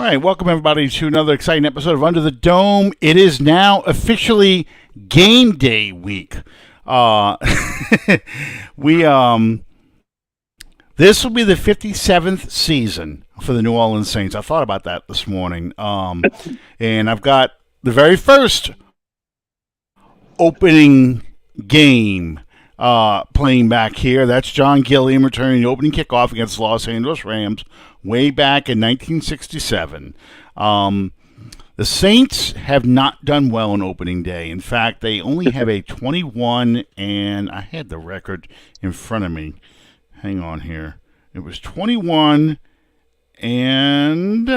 All right, welcome everybody to another exciting episode of Under the Dome. It is now officially game day week. we This will be the 57th season for the New Orleans Saints. I thought about that this morning, and I've got the very first opening game playing back here. That's John Gilliam returning the opening kickoff against the Los Angeles Rams way back in 1967. The Saints have not done well on opening day. In fact, they only have a 21, and I had the record in front of me. Hang on here. It was 21, and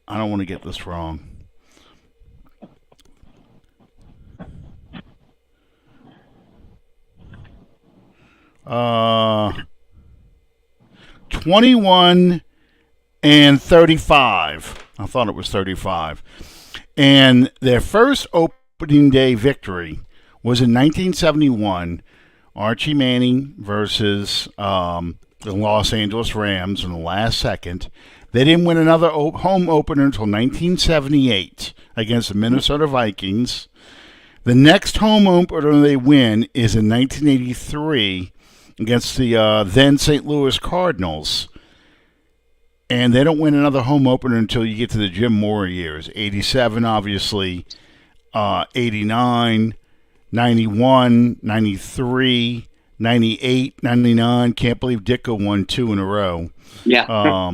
I don't want to get this wrong. 21 and 35. I thought it was 35. And their first opening day victory was in 1971. Archie Manning versus the Los Angeles Rams in the last second. They didn't win another home opener until 1978 against the Minnesota Vikings. The next home opener they win is in 1983 against the then St. Louis Cardinals. And they don't win another home opener until you get to the Jim Mora years. 87, obviously, 89, 91, 93, 98, 99. Can't believe Dicko won two in a row. Yeah.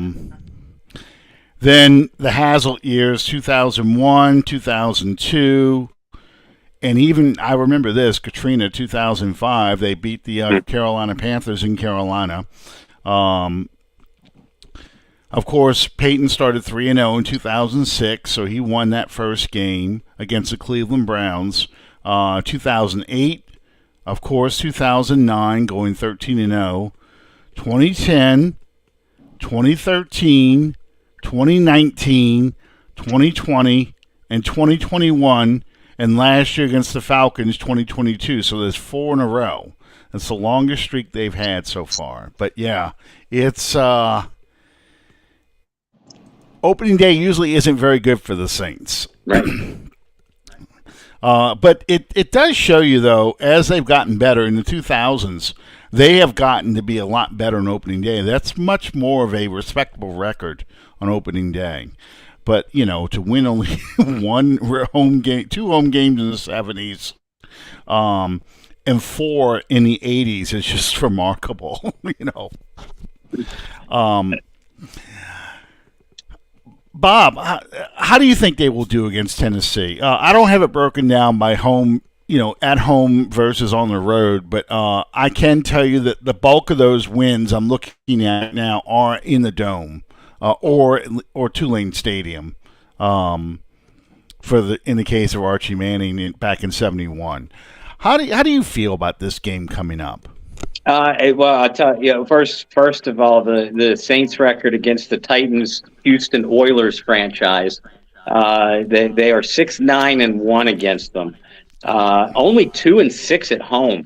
Then the Hazlitt years, 2001, 2002. And even, I remember this, Katrina, 2005, they beat the Carolina Panthers in Carolina. Of course, Peyton started 3-0 in 2006, so he won that first game against the Cleveland Browns. 2008, of course, 2009, going 13-0. 2010, 2013, 2019, 2020, and 2021. And last year against the Falcons, 2022. So there's four in a row. That's the longest streak they've had so far. But yeah, it's opening day usually isn't very good for the Saints. Right. But it does show you, though, as they've gotten better in the 2000s, they have gotten to be a lot better on opening day. That's much more of a respectable record on opening day. But, you know, to win only one home game, two home games in the 70s, and four in the 80s is just remarkable, you know. Bob, how do you think they will do against Tennessee? I don't have it broken down by home, you know, at home versus on the road, but I can tell you that the bulk of those wins I'm looking at now are in the Dome. Or Tulane Stadium, in the case of Archie Manning back in '71. How do you feel about this game coming up? Well, I'll tell you. First of all, the Saints' record against the Titans Houston Oilers franchise, they are 6-9-1 against them. Only 2-6 at home.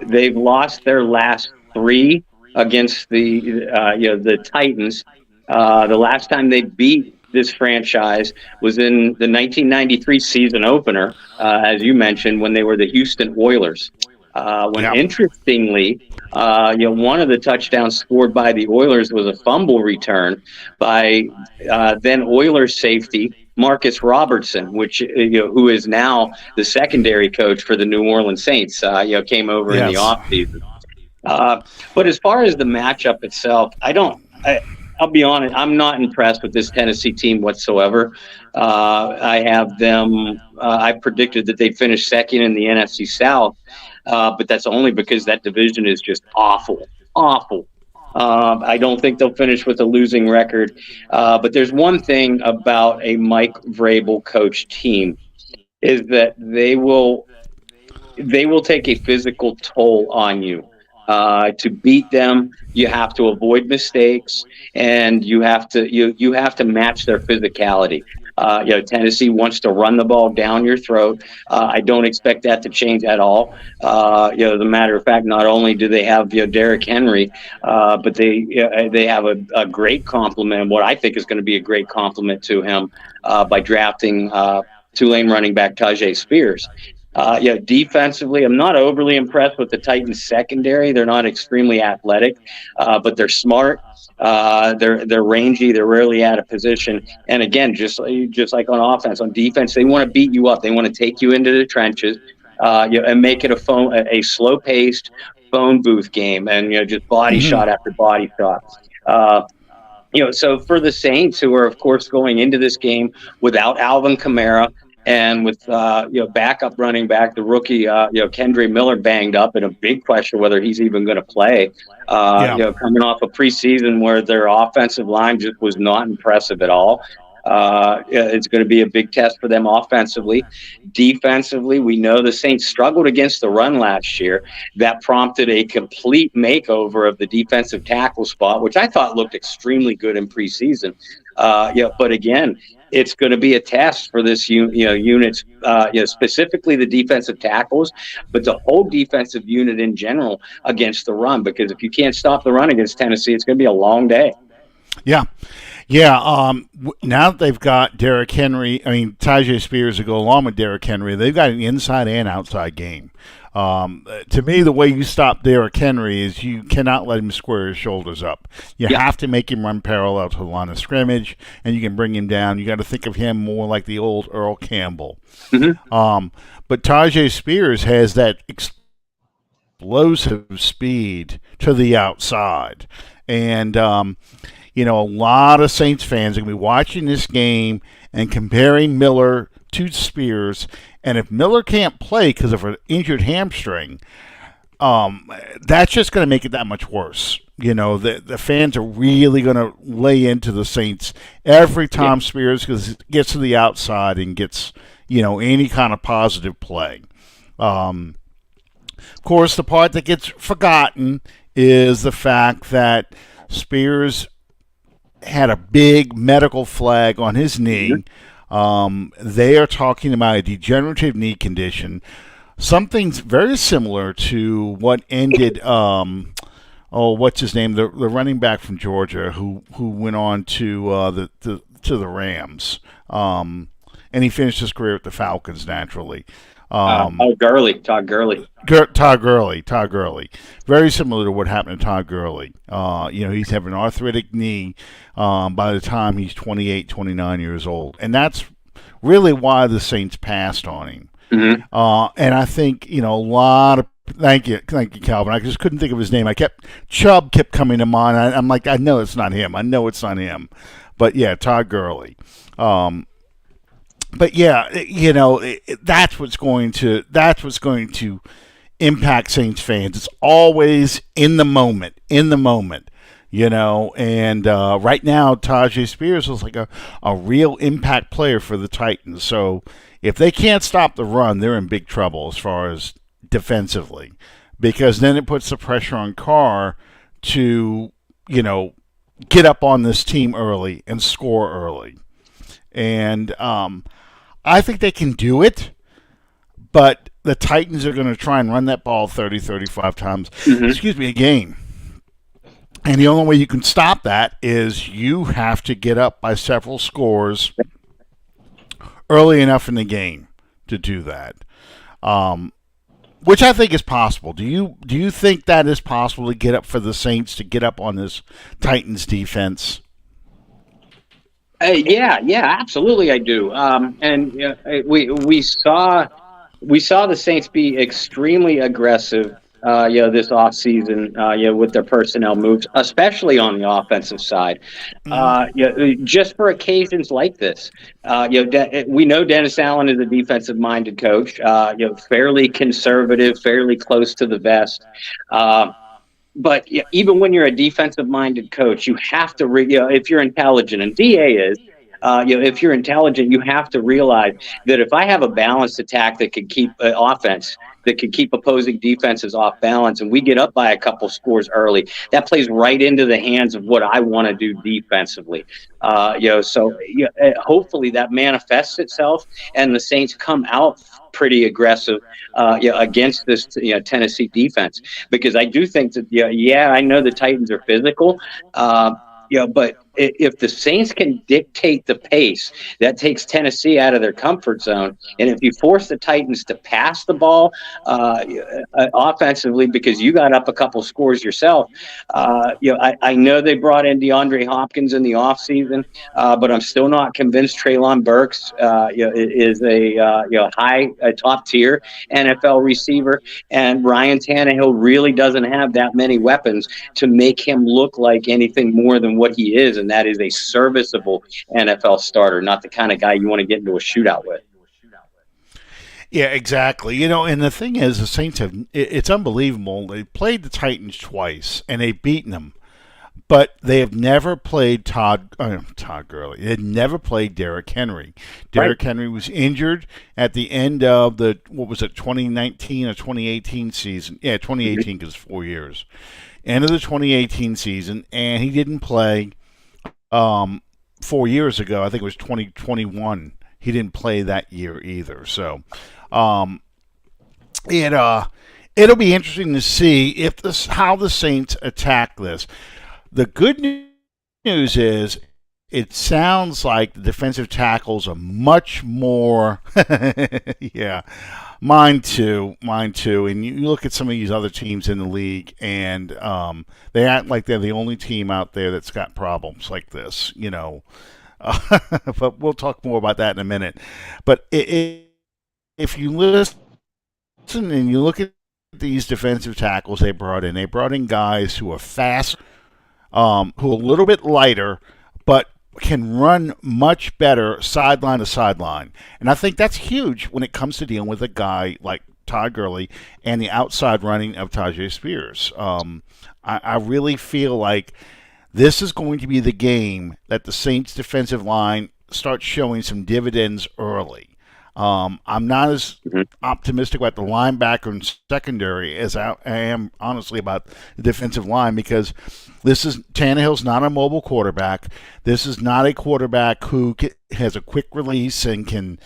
They've lost their last three against the Titans. The last time they beat this franchise was in the 1993 season opener, as you mentioned, when they were the Houston Oilers. Interestingly, one of the touchdowns scored by the Oilers was a fumble return by then Oilers safety Marcus Robertson, who is now the secondary coach for the New Orleans Saints. Came over in the offseason. But as far as the matchup itself, I'll be honest, I'm not impressed with this Tennessee team whatsoever. I have them, I predicted that they'd finish second in the NFC South, but that's only because that division is just awful. I don't think they'll finish with a losing record. But there's one thing about a Mike Vrabel coach team is that they will take a physical toll on you. To beat them, you have to avoid mistakes, and you have to match their physicality. Tennessee wants to run the ball down your throat. I don't expect that to change at all. As a matter of fact, not only do they have Derrick Henry, but they have a great compliment. What I think is going to be a great compliment to him by drafting Tulane running back Tajay Spears. Defensively, I'm not overly impressed with the Titans secondary. They're not extremely athletic, but they're smart. They're rangy. They're rarely out of position. And again, just like on offense, on defense, they want to beat you up. They want to take you into the trenches, and make it a slow-paced phone booth game, and just body shot after body shot. So for the Saints, who are of course going into this game without Alvin Kamara, and with backup running back, the rookie Kendre Miller banged up, and a big question whether he's even going to play. Coming off a preseason where their offensive line just was not impressive at all. It's going to be a big test for them offensively. Defensively, we know the Saints struggled against the run last year. That prompted a complete makeover of the defensive tackle spot, which I thought looked extremely good in preseason. But again, it's going to be a test for this unit, specifically the defensive tackles, but the whole defensive unit in general against the run. Because if you can't stop the run against Tennessee, it's going to be a long day. Yeah. Now that they've got Derrick Henry, Tajay Spears to go along with Derrick Henry, they've got an inside and outside game. To me, the way you stop Derrick Henry is you cannot let him square his shoulders up. You have to make him run parallel to the line of scrimmage, and you can bring him down. You got to think of him more like the old Earl Campbell. But Tajay Spears has that explosive speed to the outside. And, a lot of Saints fans are going to be watching this game and comparing Miller to Spears. And if Miller can't play because of an injured hamstring, that's just going to make it that much worse. The fans are really going to lay into the Saints every time Spears gets to the outside and gets, any kind of positive play. Of course, the part that gets forgotten is the fact that Spears had a big medical flag on his knee. They are talking about a degenerative knee condition, something very similar to what ended. What's his name? The running back from Georgia who went on to the Rams, and he finished his career with the Falcons naturally. Todd Gurley. Todd Gurley. Very similar to what happened to Todd Gurley. He's having an arthritic knee by the time he's 28, 29 years old. And that's really why the Saints passed on him. And I think, a lot of Thank you, Calvin. I just couldn't think of his name. Chubb kept coming to mind. I'm like, I know it's not him. But yeah, Todd Gurley. But yeah, that's what's going to impact Saints fans. It's always in the moment. And right now Tajay Spears is like a real impact player for the Titans. So if they can't stop the run, they're in big trouble as far as defensively, because then it puts the pressure on Carr to, get up on this team early and score early. And I think they can do it, but the Titans are going to try and run that ball 30, 35 times, a game. And the only way you can stop that is you have to get up by several scores early enough in the game to do that, which I think is possible. Do you think that is possible to get up for the Saints, to get up on this Titans defense? Yeah, absolutely, I do. And we saw the Saints be extremely aggressive, this offseason, with their personnel moves, especially on the offensive side. Just for occasions like this. We know Dennis Allen is a defensive-minded coach. Fairly conservative, fairly close to the vest. But even when you're a defensive-minded coach, you have to, if you're intelligent, and DA is, if you're intelligent, you have to realize that if I have a balanced attack that can keep offense that can keep opposing defenses off balance, and we get up by a couple scores early, that plays right into the hands of what I want to do defensively. Hopefully that manifests itself, and the Saints come out pretty aggressive against this Tennessee defense, because I do think that I know the Titans are physical, but if the Saints can dictate the pace, that takes Tennessee out of their comfort zone. And if you force the Titans to pass the ball offensively, because you got up a couple scores yourself, I know they brought in DeAndre Hopkins in the offseason, but I'm still not convinced Treylon Burks is a top tier NFL receiver. And Ryan Tannehill really doesn't have that many weapons to make him look like anything more than what he is. And that is a serviceable NFL starter, not the kind of guy you want to get into a shootout with. Yeah, exactly. And the thing is, the Saints it's unbelievable. They played the Titans twice, and they've beaten them. But they have never played Todd Gurley. They had never played Derrick Henry. Derrick Henry was injured at the end of 2019 or 2018 season. Yeah, 2018, because 4 years. End of the 2018 season, and he didn't play 4 years ago. I think it was 2021. He didn't play that year either. So it'll be interesting to see how the Saints attack this. The good news is it sounds like the defensive tackles are much more yeah, mine too. And you look at some of these other teams in the league, and they act like they're the only team out there that's got problems like this, but we'll talk more about that in a minute. But if you listen and you look at these defensive tackles they brought in guys who are fast, who are a little bit lighter, but can run much better sideline to sideline. And I think that's huge when it comes to dealing with a guy like Todd Gurley and the outside running of Tajay Spears. I really feel like this is going to be the game that the Saints defensive line starts showing some dividends early. I'm not as optimistic about the linebacker and secondary as I am, honestly, about the defensive line, because Tannehill's not a mobile quarterback. This is not a quarterback who has a quick release and can,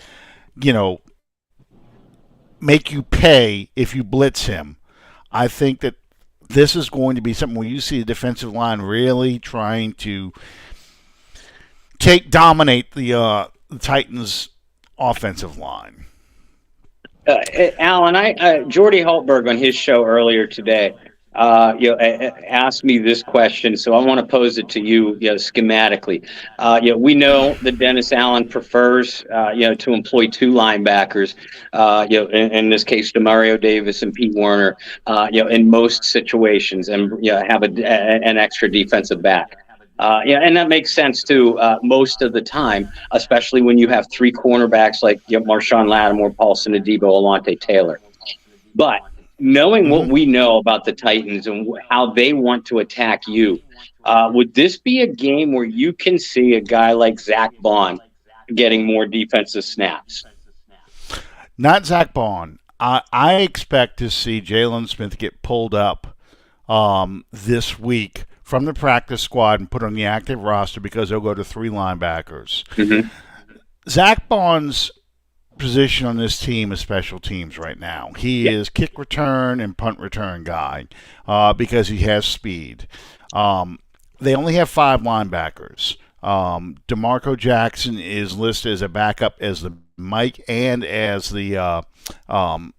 make you pay if you blitz him. I think that this is going to be something where you see the defensive line really trying to dominate the Titans' offensive line. Alan, Jordy Hultberg on his show earlier today, asked me this question, so I want to pose it to you, schematically. We know that Dennis Allen prefers, to employ two linebackers, in this case, Demario Davis and Pete Werner, in most situations, and have an extra defensive back. And that makes sense too, most of the time, especially when you have three cornerbacks like Marshawn Lattimore, Paulson Adebo, Alontae Taylor. But knowing what we know about the Titans and how they want to attack you, would this be a game where you can see a guy like Zach Bond getting more defensive snaps? Not Zach Bond. I expect to see Jalen Smith get pulled up this week from the practice squad and put on the active roster, because they'll go to three linebackers. Zach Bond's position on this team is special teams right now. He is kick return and punt return guy, because he has speed. They only have five linebackers. DeMarco Jackson is listed as a backup as the Mike and as the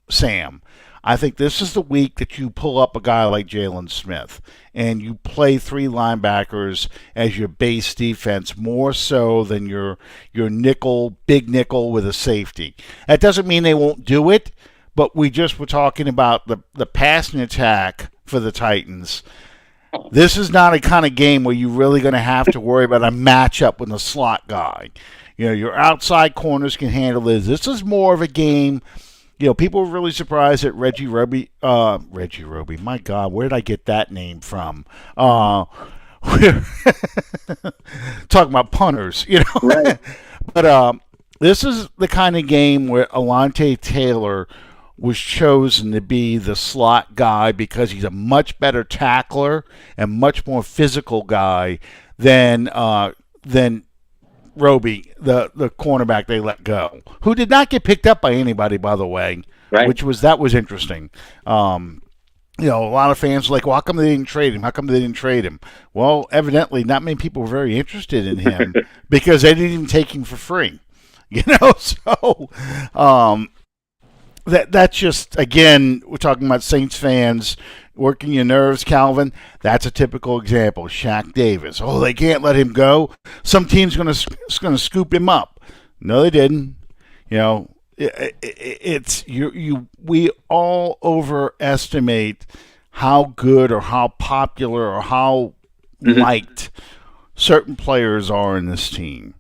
Sam. I think this is the week that you pull up a guy like Jalen Smith and you play three linebackers as your base defense, more so than your nickel, big nickel with a safety. That doesn't mean they won't do it, but we just were talking about the passing attack for the Titans. This is not a kind of game where you're really going to have to worry about a matchup with a slot guy. Your outside corners can handle this. This is more of a game. People were really surprised that Reggie Roby. My God, where did I get that name from? Talking about punters, Right. But this is the kind of game where Alontae Taylor was chosen to be the slot guy because he's a much better tackler and much more physical guy than Roby, the cornerback they let go, who did not get picked up by anybody, by the way, Right. that was interesting. A lot of fans were like, well, how come they didn't trade him? How come they didn't trade him? Well, evidently, not many people were very interested in him because they didn't even take him for free. So that's just, again, we're talking about Saints fans working your nerves, Calvin. That's a typical example. Shaq Davis. Oh, they can't let him go. Some team's going to scoop him up. No, they didn't. We all overestimate how good or how popular or how liked certain players are in this team.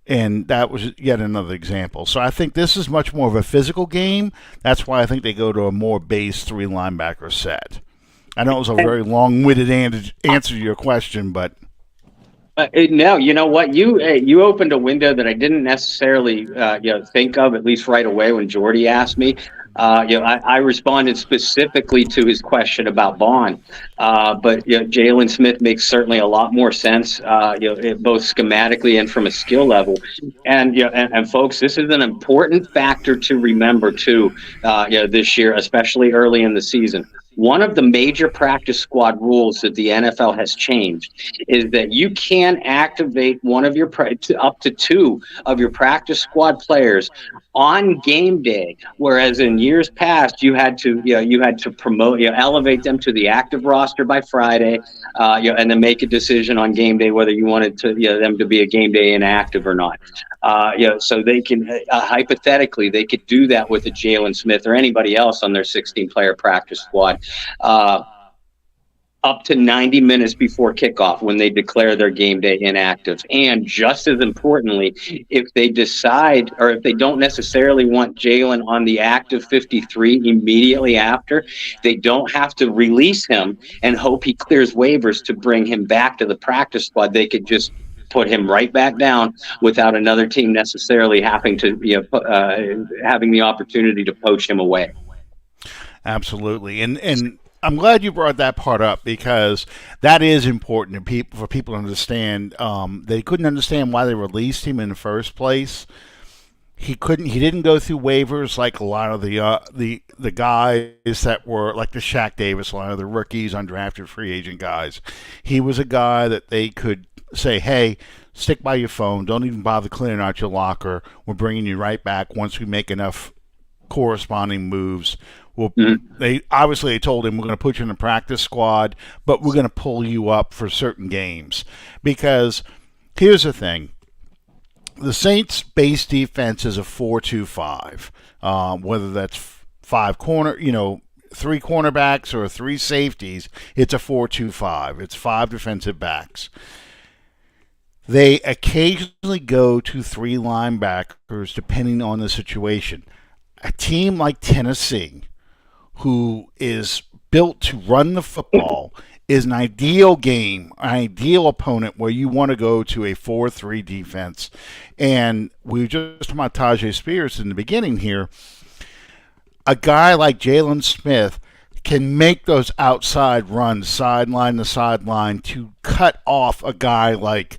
And that was yet another example. So I think this is much more of a physical game. That's why I think they go to a more base 3 linebacker set. I know it was a very long-winded answer to your question, but no, you know what? You opened a window that I didn't necessarily think of, at least right away when Jordy asked me. I responded specifically to his question about Bond, but Jalen Smith makes certainly a lot more sense, both schematically and from a skill level. And folks, this is an important factor to remember too. This year, especially early in the season. One of the major practice squad rules that the NFL has changed is that you can activate one of your up to 2 of your practice squad players on game day, whereas in years past you had to promote, elevate them to the active roster by Friday, and then make a decision on game day whether you wanted to them to be a game day inactive or not. So they can hypothetically they could do that with a Jalen Smith or anybody else on their 16-player practice squad. Up to 90 minutes before kickoff when they declare their game day inactive. And just as importantly, if they decide or if they don't necessarily want Jalen on the active 53 immediately after, they don't have to release him and hope he clears waivers to bring him back to the practice squad. They could just put him right back down without another team necessarily having to having the opportunity to poach him away. Absolutely. And I'm glad you brought that part up because that is important for people to understand. They couldn't understand why they released him in the first place. He didn't go through waivers like a lot of the guys that were like the Shaq Davis, a lot of the rookies, undrafted free agent guys. He was a guy that they could say, hey, stick by your phone. Don't even bother clearing out your locker. We're bringing you right back once we make enough corresponding moves. Well, they told him we're going to put you in the practice squad, but we're going to pull you up for certain games. Because here's the thing. The Saints' base defense is a 4-2-5. Whether that's 3 cornerbacks or 3 safeties, it's a 4-2-5. It's 5 defensive backs. They occasionally go to 3 linebackers depending on the situation. A team like Tennessee, who is built to run the football, is an ideal opponent where you want to go to a 4-3 defense. And we were just talking about Tyjae Spears in the beginning here. A guy like Jalen Smith can make those outside runs, sideline to sideline, to cut off a guy like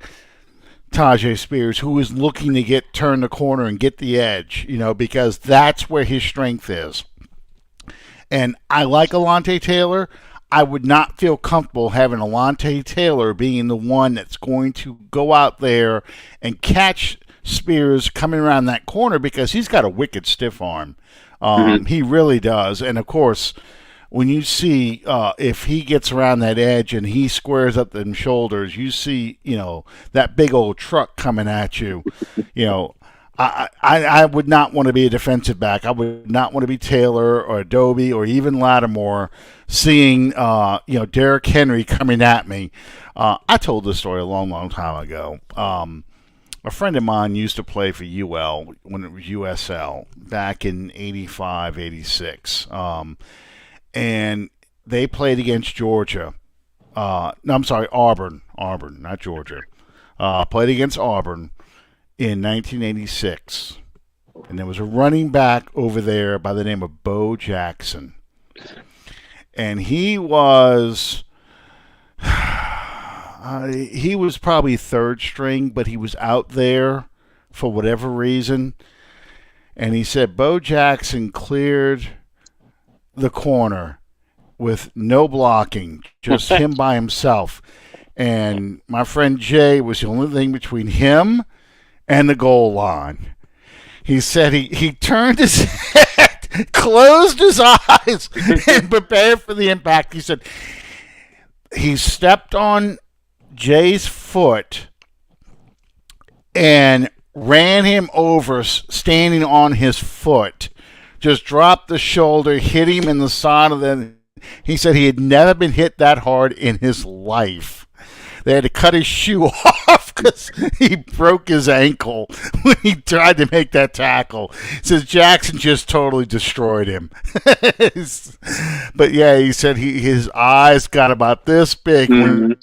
Tyjae Spears, who is looking to turn the corner and get the edge, because that's where his strength is. And I like Alontae Taylor. I would not feel comfortable having Alontae Taylor being the one that's going to go out there and catch Spears coming around that corner because he's got a wicked stiff arm. He really does. And, of course, when you see if he gets around that edge and he squares up them shoulders, you see, that big old truck coming at you, I would not want to be a defensive back. I would not want to be Taylor or Adobe or even Lattimore seeing, Derrick Henry coming at me. I told this story a long, long time ago. A friend of mine used to play for UL when it was USL back in 85, 86. And they played against Georgia. Auburn, not Georgia. Played against Auburn in 1986. And there was a running back over there by the name of Bo Jackson. And he was probably third string, but he was out there for whatever reason. And he said Bo Jackson cleared the corner with no blocking, just him by himself. And my friend Jay was the only thing between him and the goal line. He said he turned his head, closed his eyes, and prepared for the impact. He said he stepped on Jay's foot and ran him over standing on his foot. Just dropped the shoulder, hit him in the side of the... He said he had never been hit that hard in his life. They had to cut his shoe off because he broke his ankle when he tried to make that tackle. He says Jackson just totally destroyed him. But yeah, he said his eyes got about this big. Mhm.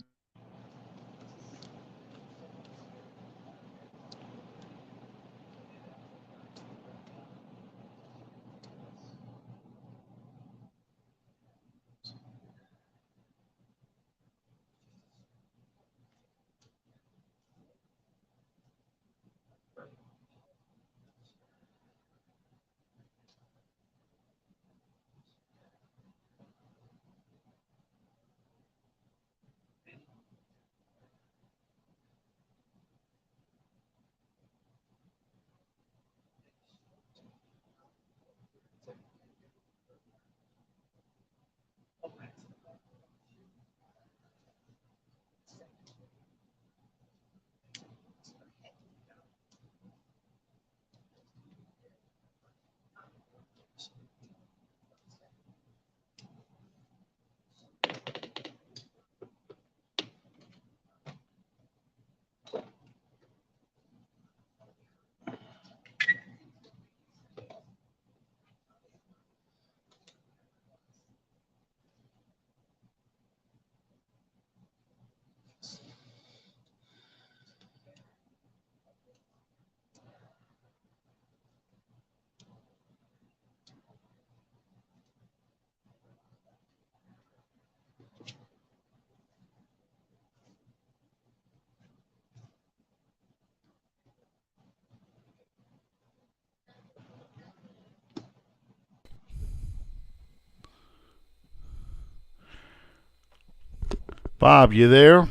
Bob, you there?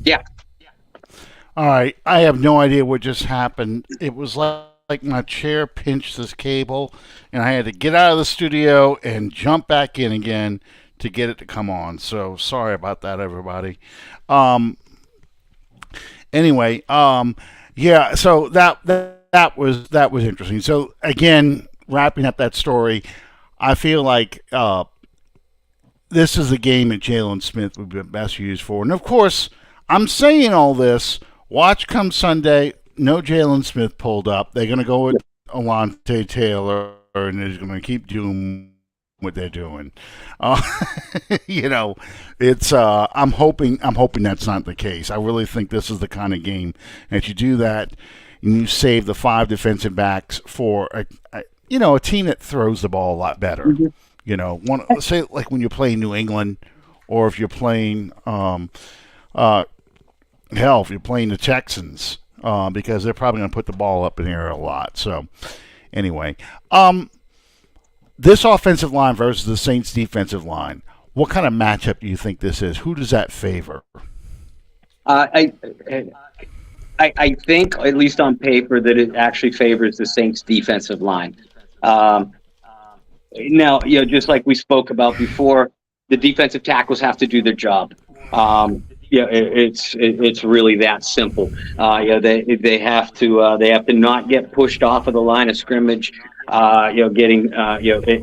Yeah. All right. I have no idea what just happened. It was like my chair pinched this cable, and I had to get out of the studio and jump back in again to get it to come on. So sorry about that, everybody. Um, anyway, yeah. So that was interesting. So again, wrapping up that story, I feel like this is the game that Jalen Smith would be best used for. And of course, I'm saying all this. Watch come Sunday, no Jalen Smith pulled up. They're going to go with Alontae Taylor, and they're going to keep doing what they're doing. Uh, you know, it's. I'm hoping that's not the case. I really think this is the kind of game that you do that, and you save the 5 defensive backs for a team that throws the ball a lot better. Mhm. Say like when you're playing New England, or if you're playing, hell, if you're playing the Texans, because they're probably going to put the ball up in the air a lot. So, anyway, this offensive line versus the Saints defensive line. What kind of matchup do you think this is? Who does that favor? Uh, I, I think, at least on paper, that it actually favors the Saints' defensive line. Um, Now, just like we spoke about before, the defensive tackles have to do their job. It's really that simple. They have to not get pushed off of the line of scrimmage. Getting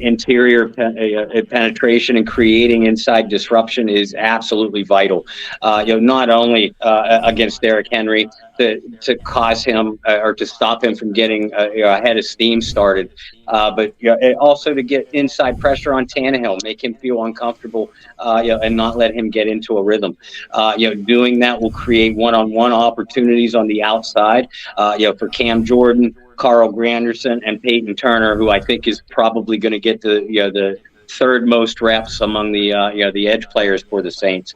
interior penetration and creating inside disruption is absolutely vital. Not only against Derrick Henry to cause him or to stop him from getting a head of steam started, but also to get inside pressure on Tannehill, make him feel uncomfortable, and not let him get into a rhythm. Doing that will create one-on-one opportunities on the outside, for Cam Jordan, Carl Granderson, and Peyton Turner, who I think is probably going to get the third most reps among the edge players for the Saints.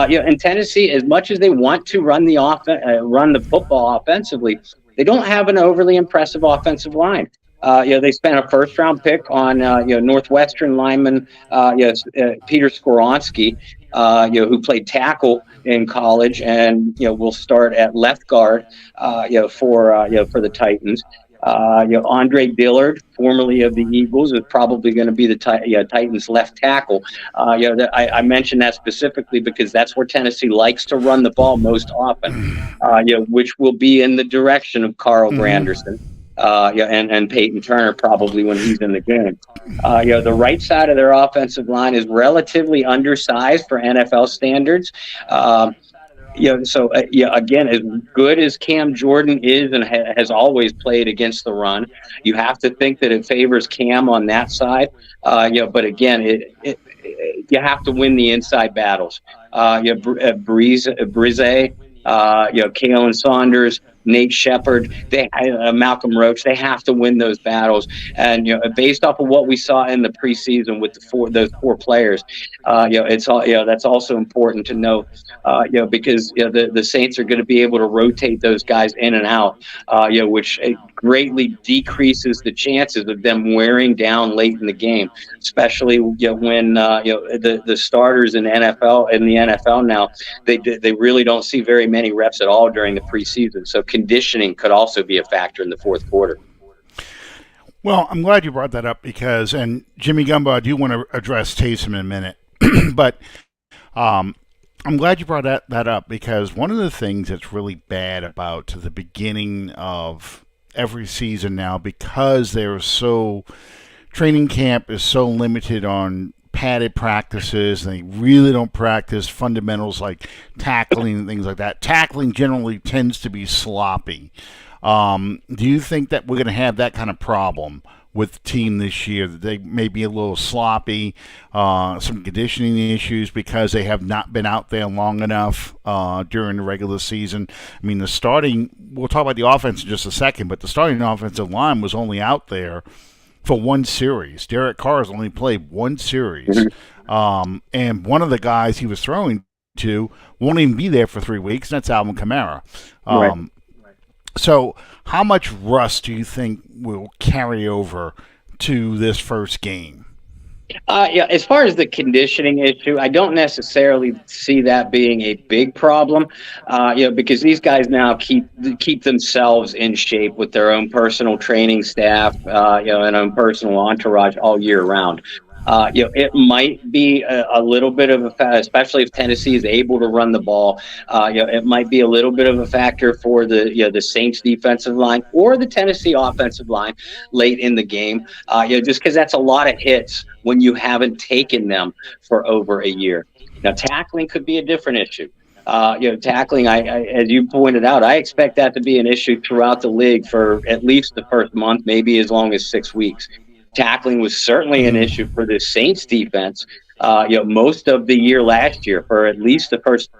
In Tennessee, as much as they want to run the football offensively, they don't have an overly impressive offensive line. They spent a first-round pick on Northwestern lineman Peter Skoronski, who played tackle in college, and will start at left guard, for the Titans. Andre Dillard, formerly of the Eagles, is probably going to be the Titans' left tackle. I mentioned that specifically because that's where Tennessee likes to run the ball most often, which will be in the direction of Carl Granderson. And Peyton Turner probably when he's in the game. The right side of their offensive line is relatively undersized for NFL standards. Again, as good as Cam Jordan is and has always played against the run, you have to think that it favors Cam on that side. But again, you have to win the inside battles. Breeze, Kalen Saunders, Nate Shepard, Malcolm Roach, they have to win those battles. And based off of what we saw in the preseason with those four players, it's all that's also important to know. Because the Saints are going to be able to rotate those guys in and out, which greatly decreases the chances of them wearing down late in the game, especially when the starters in the NFL now they really don't see very many reps at all during the preseason. So conditioning could also be a factor in the fourth quarter. Well, I'm glad you brought that up and Jimmy Gumbo, I do want to address Taysom in a minute, but I'm glad you brought that up because one of the things that's really bad about the beginning of every season now, because training camp is so limited on padded practices, and they really don't practice fundamentals like tackling and things like that. Tackling generally tends to be sloppy. Do you think that we're going to have that kind of problem with the team this year, that they may be a little sloppy, some conditioning issues because they have not been out there long enough during the regular season? I mean, we'll talk about the offense in just a second, but the starting offensive line was only out there for one series. Derek Carr has only played one series. And one of the guys he was throwing to won't even be there for 3 weeks, and that's Alvin Kamara. Right. So how much rust do you think will carry over to this first game? As far as the conditioning issue, I don't necessarily see that being a big problem, because these guys now keep themselves in shape with their own personal training staff, and own personal entourage all year round. It might be a little bit of especially if Tennessee is able to run the ball. It might be a little bit of a factor for the Saints defensive line or the Tennessee offensive line late in the game. Just because that's a lot of hits when you haven't taken them for over a year. Now, tackling could be a different issue. Tackling, as you pointed out, I expect that to be an issue throughout the league for at least the first month, maybe as long as 6 weeks. Tackling was certainly an issue for the Saints defense, most of the year last year, for at least the first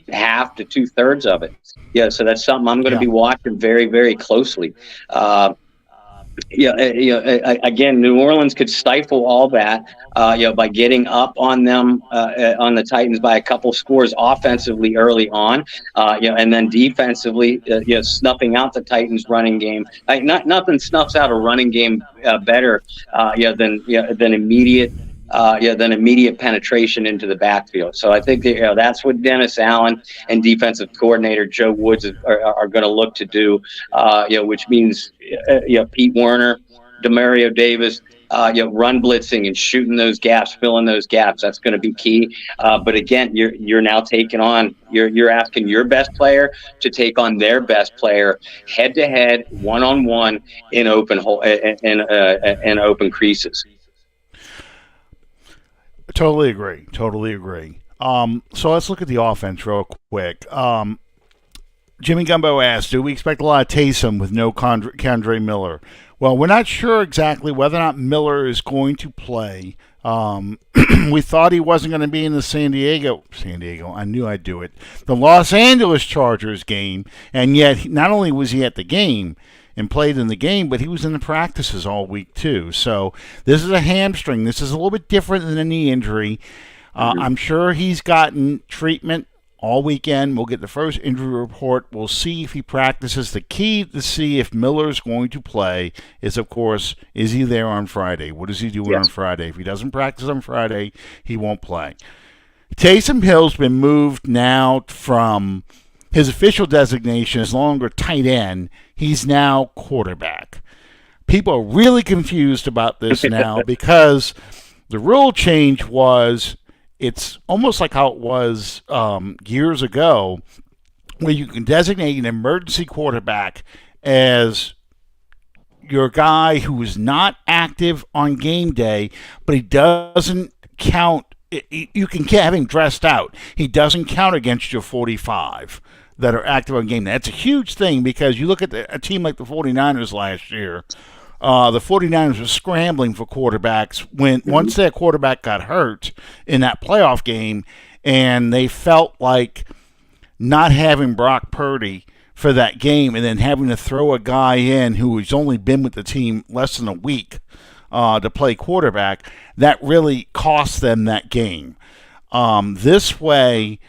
half to 2/3 of it. So that's something I'm going to be watching very, very closely. Again, New Orleans could stifle all that, by getting up on them, on the Titans by a couple scores offensively early on, and then defensively, snuffing out the Titans' running game. Nothing snuffs out a running game better, than immediate penetration into the backfield. So I think that, that's what Dennis Allen and defensive coordinator Joe Woods are going to look to do. Which means Pete Werner, Demario Davis, run blitzing and shooting those gaps, filling those gaps. That's going to be key. But again, you're now taking on, you're asking your best player to take on their best player head to head, 1-on-1 in open open creases. Totally agree. So let's look at the offense real quick. Jimmy Gumbo asked, do we expect a lot of Taysom with no Kendre Miller? Well, we're not sure exactly whether or not Miller is going to play. We thought he wasn't going to be in the San Diego, I knew I'd do it, the Los Angeles Chargers game, and yet not only was he at the game, and played in the game, but he was in the practices all week too. So this is a hamstring. This is a little bit different than a knee injury. I'm sure he's gotten treatment all weekend. We'll get the first injury report. We'll see if he practices. The key to see if Miller's going to play is, of course, is he there on Friday? What is he doing on Friday? If he doesn't practice on Friday, he won't play. Taysom Hill's been moved now from his official designation is no longer tight end. He's now quarterback. People are really confused about this now because the rule change was it's almost like how it was years ago, where you can designate an emergency quarterback as your guy who is not active on game day, but he doesn't count. You can have him dressed out. He doesn't count against your 45 that are active on game day. That's a huge thing because you look at a team like the 49ers last year. The 49ers were scrambling for quarterbacks once their quarterback got hurt in that playoff game, and they felt like not having Brock Purdy for that game and then having to throw a guy in who has only been with the team less than a week to play quarterback, that really cost them that game. This way,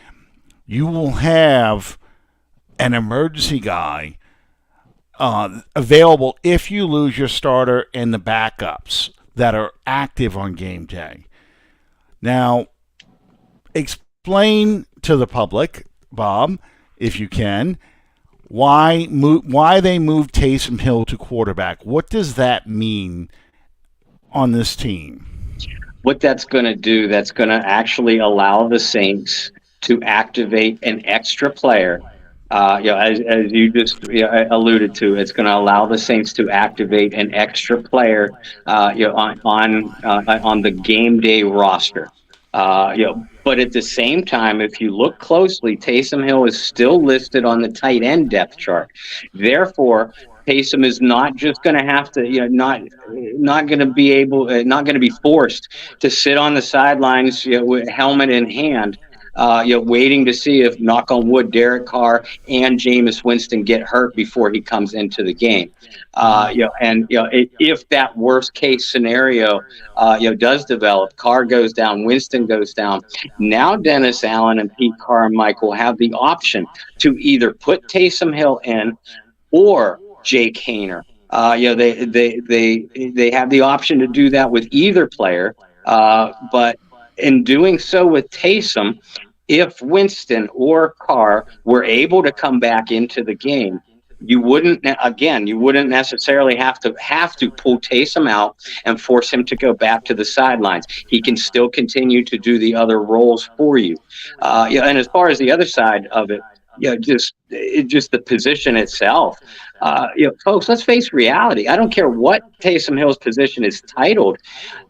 you will have an emergency guy available if you lose your starter and the backups that are active on game day. Now, explain to the public, Bob, if you can, why they moved Taysom Hill to quarterback. What does that mean on this team? What that's going to do, that's going to actually allow the Saints to activate an extra player. As you just alluded to, it's going to allow the Saints to activate an extra player, on the game day roster. But at the same time, if you look closely, Taysom Hill is still listed on the tight end depth chart. Therefore, Taysom is not just going to have to, not going to be forced to sit on the sidelines, with helmet in hand. Waiting to see if, knock on wood, Derek Carr and Jameis Winston get hurt before he comes into the game. If that worst case scenario, does develop, Carr goes down, Winston goes down. Now Dennis Allen and Pete Carmichael have the option to either put Taysom Hill in or Jake Haener. They have the option to do that with either player, but in doing so with Taysom, if Winston or Carr were able to come back into the game, you wouldn't necessarily have to pull Taysom out and force him to go back to the sidelines. He can still continue to do the other roles for you. And as far as the other side of it, just the position itself. Folks, let's face reality. I don't care what Taysom Hill's position is titled.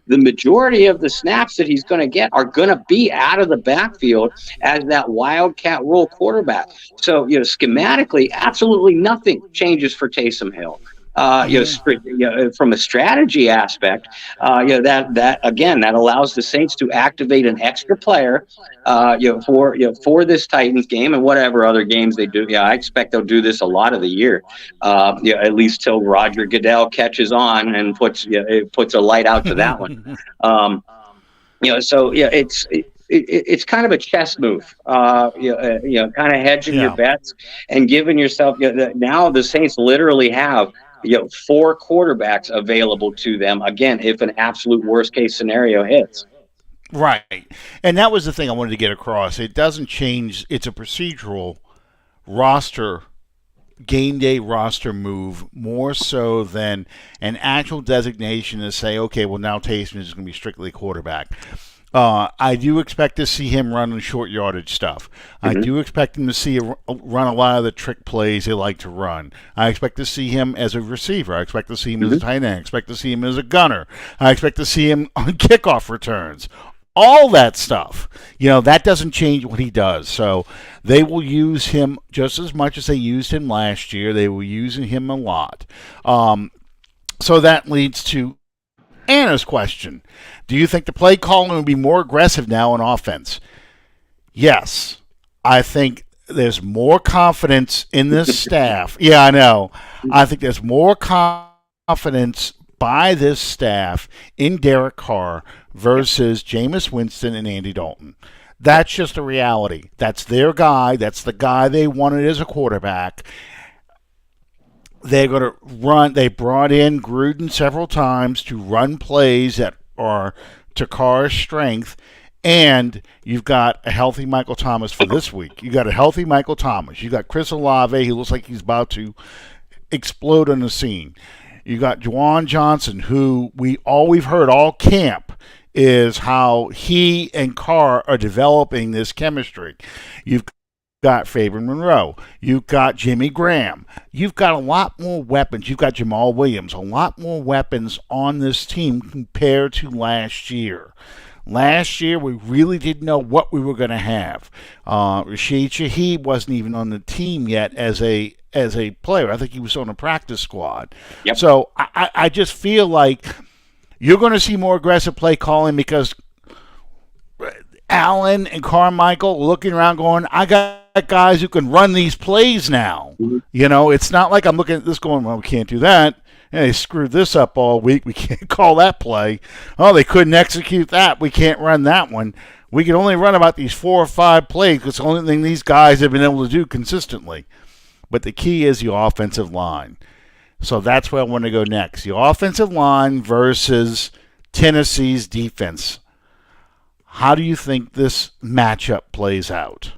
The majority of the snaps that he's going to get are going to be out of the backfield as that wildcat role quarterback. So, schematically, absolutely nothing changes for Taysom Hill. From a strategy aspect, that allows the Saints to activate an extra player, for this Titans game and whatever other games they do. I expect they'll do this a lot of the year, at least till Roger Goodell catches on and puts a light out to that one. It's kind of a chess move, kind of hedging your bets and giving yourself. Now the Saints literally have 4 quarterbacks available to them, again, if an absolute worst case scenario hits. Right. And that was the thing I wanted to get across. It doesn't change. It's a procedural roster, game day roster move, more so than an actual designation to say, okay, well, now Taysom is going to be strictly quarterback. I do expect to see him running short yardage stuff. I do expect him to run a lot of the trick plays they like to run. I expect to see him as a receiver. I expect to see him as a tight end. I expect to see him as a gunner. I expect to see him on kickoff returns. All that stuff. That doesn't change what he does. So they will use him just as much as they used him last year. They were using him a lot. So that leads to Anna's question. Do you think the play calling will be more aggressive now on offense? Yes. I think there's more confidence in this staff. Yeah, I know. I think there's more confidence by this staff in Derek Carr versus Jameis Winston and Andy Dalton. That's just a reality. That's their guy. That's the guy they wanted as a quarterback. They're going to run. They brought in Gruden several times to run plays that are to Carr's strength. And you've got a healthy Michael Thomas for this week. You got a healthy Michael Thomas. You got Chris Olave. He looks like he's about to explode on the scene. You got Juwan Johnson, who all we've heard all camp is how he and Carr are developing this chemistry. You've got Fabian Monroe. You've got Jimmy Graham. You've got a lot more weapons. You've got Jamal Williams. A lot more weapons on this team compared to last year. Last year, we really didn't know what we were going to have. Rashid Shaheed wasn't even on the team yet as a player. I think he was on a practice squad. Yep. So I just feel like you're going to see more aggressive play calling because Allen and Carmichael looking around going, I got guys who can run these plays now. Mm-hmm. You know, it's not like I'm looking at this going, well, we can't do that. Hey, they screwed this up all week. We can't call that play. Oh, they couldn't execute that. We can't run that one. We can only run about these 4 or 5 plays because it's the only thing these guys have been able to do consistently. But the key is the offensive line. So that's where I want to go next. The offensive line versus Tennessee's defense. How do you think this matchup plays out?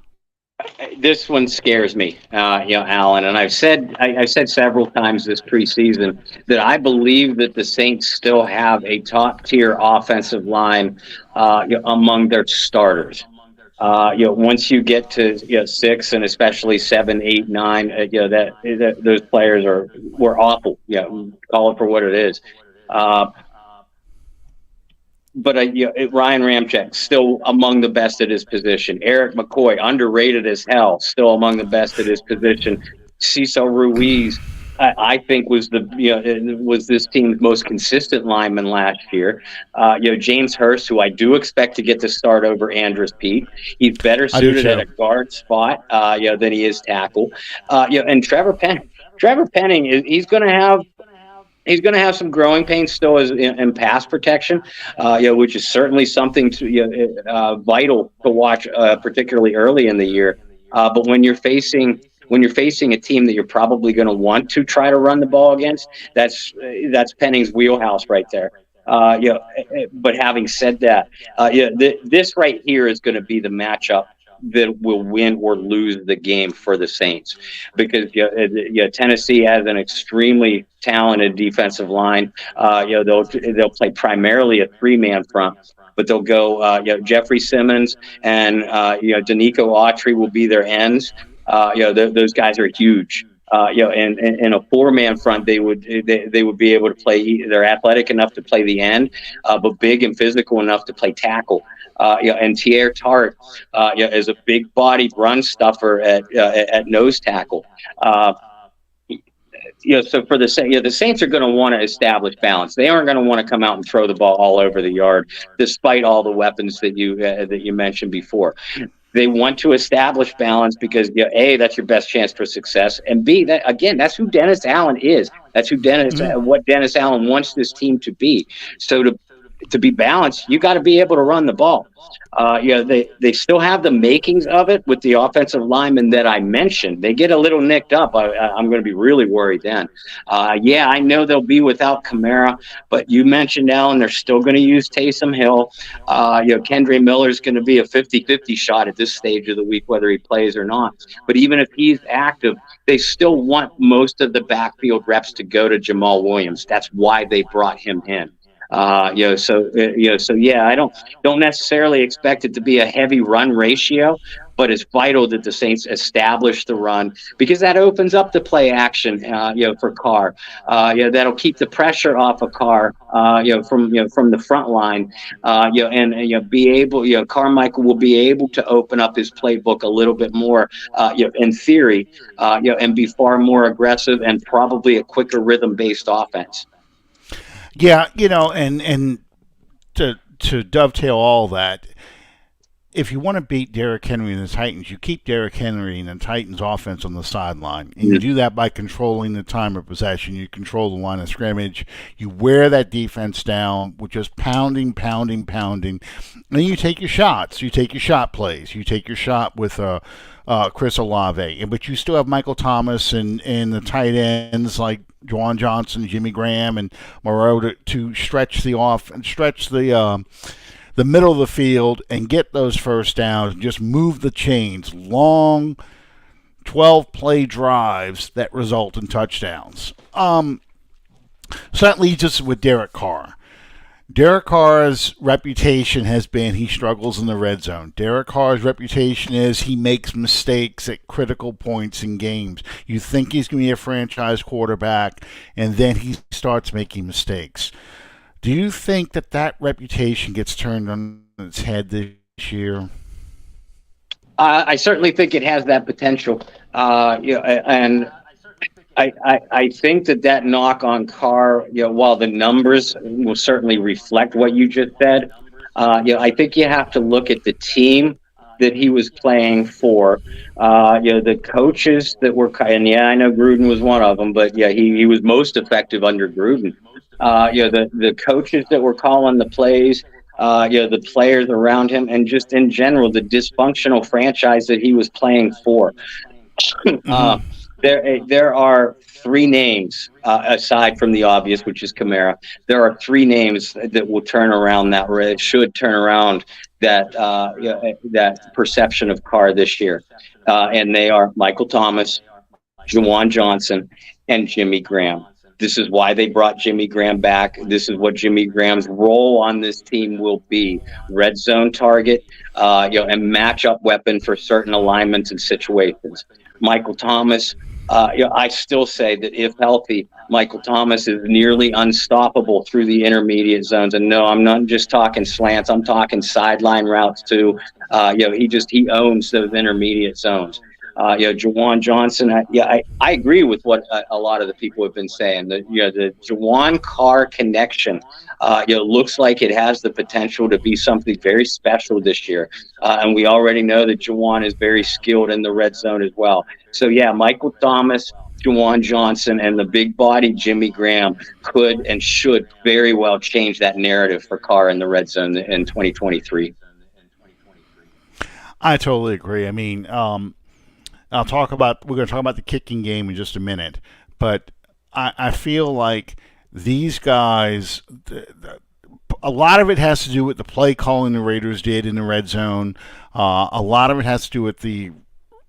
This one scares me, Alan. And I've said several times this preseason that I believe that the Saints still have a top-tier offensive line among their starters. Once you get to 6 and especially 7, 8, 9, that those players were awful. Call it for what it is. But Ryan Ramczyk, still among the best at his position. Eric McCoy, underrated as hell, still among the best at his position. Cecil Ruiz, I think was this team's most consistent lineman last year. James Hurst, who I do expect to get to start over Andrus Peat. He's better suited at a guard spot, than he is tackle. And Trevor Penning. Trevor Penning he's going to have some growing pains still in pass protection, which is certainly something vital to watch, particularly early in the year. But when you're facing a team that you're probably going to want to try to run the ball against, that's Penning's wheelhouse right there. But having said that, this right here is going to be the matchup that will win or lose the game for the Saints, because Tennessee has an extremely talented defensive line. They'll play primarily a 3-man front, but they'll go Jeffrey Simmons and Danico Autry will be their ends. Those guys are huge. And in a 4-man front, they would be able to play. They're athletic enough to play the end, but big and physical enough to play tackle. And Tier Tart, is a big-bodied run stuffer at nose tackle. So for the Saints are going to want to establish balance. They aren't going to want to come out and throw the ball all over the yard, despite all the weapons that you mentioned before. They want to establish balance because A, that's your best chance for success, and B, that's who Dennis Allen is. That's who what Dennis Allen wants this team to be. So to be balanced, you got to be able to run the ball. They still have the makings of it with the offensive linemen that I mentioned. They get a little nicked up. I'm going to be really worried then. I know they'll be without Kamara, but you mentioned, Allen, they're still going to use Taysom Hill. Kendre Miller's going to be a 50-50 shot at this stage of the week, whether he plays or not. But even if he's active, they still want most of the backfield reps to go to Jamal Williams. That's why they brought him in. I don't necessarily expect it to be a heavy run ratio, but it's vital that the Saints establish the run, because that opens up the play action, for Carr. That'll keep the pressure off of Carr, from the front line, be able, Carmichael will be able to open up his playbook a little bit more, in theory, and be far more aggressive and probably a quicker rhythm-based offense. Yeah, and to dovetail all that, if you want to beat Derrick Henry and the Titans, you keep Derrick Henry and the Titans offense on the sideline. And you do that by controlling the time of possession. You control the line of scrimmage. You wear that defense down with just pounding, pounding, pounding. And then you take your shots. You take your shot plays. You take your shot with Chris Olave. But you still have Michael Thomas and the tight ends like Juwan Johnson, Jimmy Graham, and Moreau to stretch the middle of the field and get those first downs and just move the chains. Long 12-play drives that result in touchdowns. So that leads us with Derek Carr. Derek Carr's reputation has been he struggles in the red zone. Derek Carr's reputation is he makes mistakes at critical points in games. You think he's going to be a franchise quarterback, and then he starts making mistakes. Do you think that reputation gets turned on its head this year? I certainly think it has that potential. And I think that knock on Carr, while the numbers will certainly reflect what you just said, I think you have to look at the team that he was playing for. The coaches that were, and I know Gruden was one of them, but he was most effective under Gruden. The coaches that were calling the plays, the players around him, and just in general, the dysfunctional franchise that he was playing for. There are three names, aside from the obvious, which is Kamara. There are three names that will turn around should turn around that perception of Carr this year. And they are Michael Thomas, Juwan Johnson, and Jimmy Graham. This is why they brought Jimmy Graham back. This is what Jimmy Graham's role on this team will be: red zone target, and matchup weapon for certain alignments and situations. Michael Thomas, I still say that if healthy, Michael Thomas is nearly unstoppable through the intermediate zones. And no, I'm not just talking slants. I'm talking sideline routes too. He owns those intermediate zones. Juwan Johnson. I agree with what a lot of the people have been saying. The Juwan Carr connection, looks like it has the potential to be something very special this year. And we already know that Juwan is very skilled in the red zone as well. So Michael Thomas, Juwan Johnson, and the big body Jimmy Graham could and should very well change that narrative for Carr in the red zone in 2023. I totally agree. I mean, we're going to talk about the kicking game in just a minute, but I feel like these guys, a lot of it has to do with the play calling the Raiders did in the red zone. A lot of it has to do with the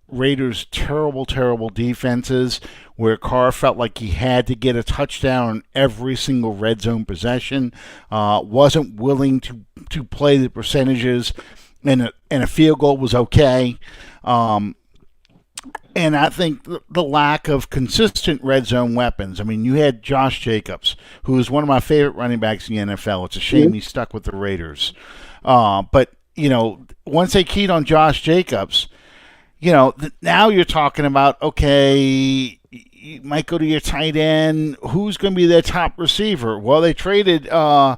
Raiders' terrible, terrible defenses, where Carr felt like he had to get a touchdown on every single red zone possession, wasn't willing to play the percentages, and a field goal was okay. And I think the lack of consistent red zone weapons. I mean, you had Josh Jacobs, who is one of my favorite running backs in the NFL. It's a shame he's stuck with the Raiders. But, once they keyed on Josh Jacobs, now you're talking about, okay, you might go to your tight end. Who's going to be their top receiver? Well, they traded Amari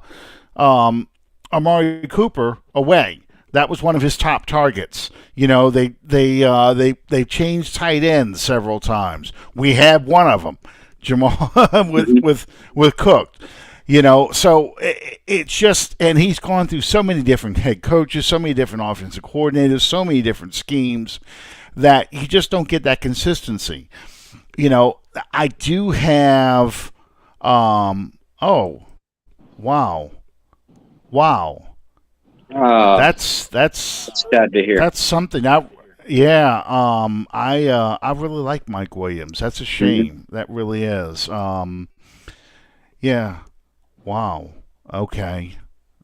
Cooper away. That was one of his top targets. They changed tight ends several times. We had one of them, Jamal with Cook. So it's just, and he's gone through so many different head coaches, so many different offensive coordinators, so many different schemes that you just don't get that consistency. I do have. Oh, wow. That's sad to hear. That's something. I really like Mike Williams. That's a shame. That really is. Wow. Okay.